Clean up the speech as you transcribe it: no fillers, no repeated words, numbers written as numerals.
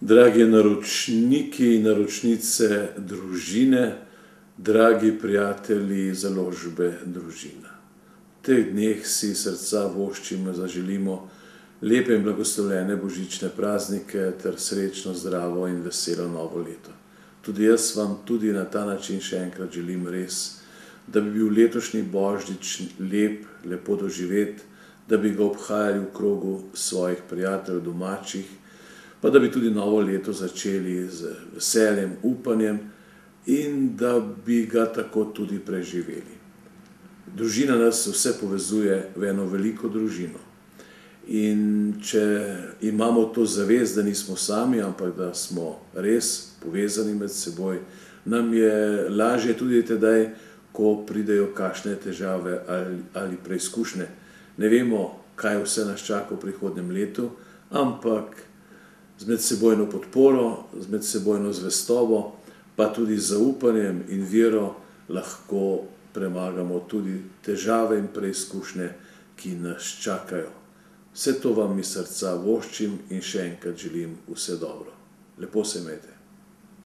Dragi naročniki in naročnice Družine, dragi prijatelji založbe Družina. V teh dneh si srca voščimo, zaželimo lepe in blagoslovljene božične praznike ter srečno, zdravo in veselo novo leto. Tudi jaz vam tudi na ta način še enkrat želim res, da bi bil letošnji božič lep, lepo doživet, da bi ga obhajali v krogu svojih prijateljev, domačih, pa da bi tudi novo leto začeli z veseljem, upanjem in da bi ga tako tudi preživeli. Družina nas vse povezuje v eno veliko družino. In če imamo to zavest, da nismo sami, ampak da smo res povezani med seboj, nam je lažje tudi tedaj, ko pridejo kakšne težave ali preizkušnje. Ne vemo, kaj vse nas čaka v prihodnjem letu, ampak z medsebojno podporo, z medsebojno zvestobo, pa tudi z zaupanjem in vero lahko premagamo tudi težave in preizkušnje, ki nas čakajo. Vse to vam iz srca voščim in še enkrat želim vse dobro. Lepo se imejte.